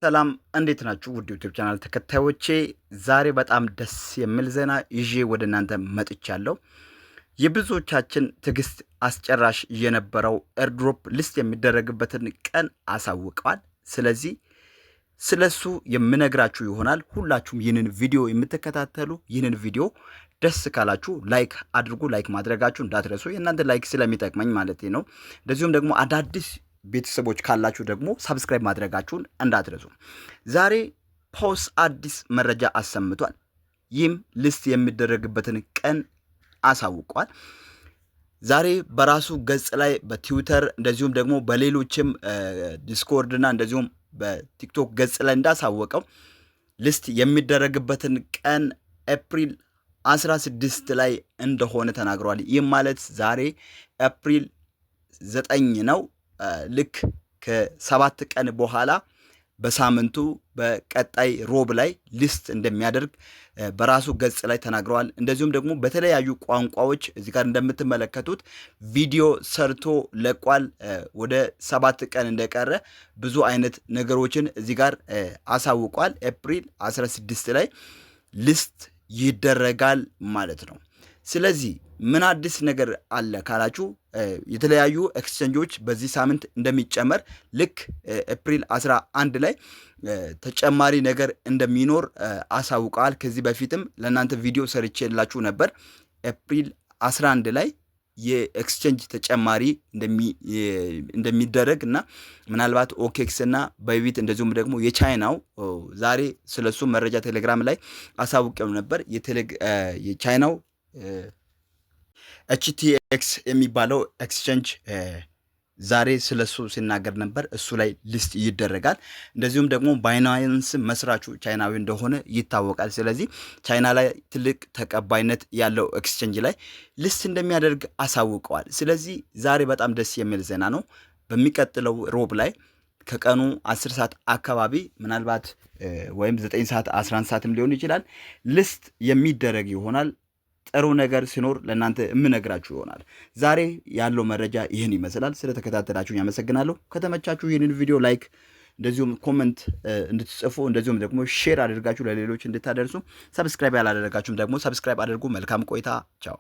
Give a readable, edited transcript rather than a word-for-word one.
ሰላም እንዴት ናችሁ? ውድ ዩቲዩብ ቻናል ተከታዮቼ ዛሬ በጣም ደስ የሚል ዜና ይዤ ወደ እናንተ መጥቻለሁ። የብዙዎቻችን ትዕግስት አስጨራሽ የነበረው ኤርድሮፕ ሊስት የሚደረግበትን ቀን አሳውቀዋል። ስለዚህ ስለሱ የምነግራችሁ ይሆናል። ሁላችሁም ይህንን ቪዲዮ የምትከታተሉ ይህንን ቪዲዮ ደስ ካላችሁ ላይክ አድርጉ። ላይክ ማድረጋችሁ እንዳትረሱ፣ የእናንተ ላይክ ስለሚጠቅመኝ ማለት ነው። እንደዚሁም ደግሞ አዳዲስ ቤተሰቦች ካላችሁ ደግሞ ሰብስክራይብ ማድረጋችሁን እንዳትረሱ። ዛሬ ፖስ አዲስ መረጃ አሰምቷል። ይህም ሊስት የሚደረግበትን ቀን አሳውቋል። ዛሬ በራሱ ገጽ ላይ በትዊተር እንደዚሁም ደግሞ በሌሎችም ዲስኮርድ እና እንደዚሁም በቲክቶክ ገጽ ላይ እንዳሳወቀው ሊስት የሚደረግበትን ቀን ኤፕሪል 16 ላይ እንደሆነ ተናግሯል። ይህም ማለት ዛሬ ኤፕሪል 9 ነው። ልክ ከ7 ቀን በኋላ በሳምንቱ በቀጣይ ሮብ ላይ ሊስት እንደሚያደርግ በራሱ ገጽ ላይ ተናግረዋል። እንደዚሁም ደግሞ በተለያዩ ቋንቋዎች እዚህ ጋር እንደምትመለከቱት ቪዲዮ ሰርቶ ለቋል። ወደ 7 ቀን እንደቀረ ብዙ አይነት ነገሮችን እዚህ ጋር አሳውቋል። ኤፕሪል 16 ላይ ሊስት ይደረጋል ማለት ነው። ስለዚህ ምን አዲስ ነገር አለ ካላችሁ የተለያዩ ኤክስቼንጆች በዚህ ሳምንት እንደሚጨመር ልክ ኤፕሪል 11 ላይ ተጨማሪ ነገር እንደሚኖር አሳውቀዋል። ከዚህ በፊትም ለእናንተ ቪዲዮ ሰርቼላችሁ ነበር። ኤፕሪል 11 ላይ የኤክስቼንጅ ተጨማሪ እንደሚደረግ እና ምናልባት ኦኬክስ እና ባይቢት እንደዚሁም ደግሞ የቻይናው ዛሬ ስለሱ መረጃ ቴሌግራም ላይ አሳውቀው ነበር። የቻይናው ኤችቲኤክስ የሚባለው ኤክስቼንጅ ዛሬ ስለሱ ሲናገር ነበር። እሱ ላይ ሊስት ይደረጋል። እንደዚሁም ደግሞ ባይናንስ መስራቹ ቻይናዊ እንደሆነ ይታወቃል። ስለዚህ ቻይና ላይ ትልቅ ተቀባይነት ያለው ኤክስቼንጅ ላይ ሊስት እንደሚያደርግ አሳውቀዋል። ስለዚህ ዛሬ በጣም ደስ የሚል ዜና ነው። በሚቀጥለው ሮብ ላይ ከቀኑ 10 ሰዓት አካባቢ ምናልባት ወይም 9 ሰዓት 11 ሰዓትም ሊሆን ይችላል ሊስት የሚደረግ ይሆናል። ጥሩ ነገር ሲኖር ለእናንተ የምነግራችሁ ይሆናል። ዛሬ ያለው መረጃ ይህን ይመስላል። ስለተከታተላችሁ ያመሰግናለሁ። ከተመቻችሁ ይህንን ቪዲዮ ላይክ እንደዚሁም ኮመንት እንድትጽፉ እንደዚሁም ደግሞ ሼር አድርጋችሁ ለሌሎች እንድታደርሱ፣ ሰብስክራይብ ያላደረጋችሁም ደግሞ ሰብስክራይብ አድርጉ። መልካም ቆይታ። ቻው።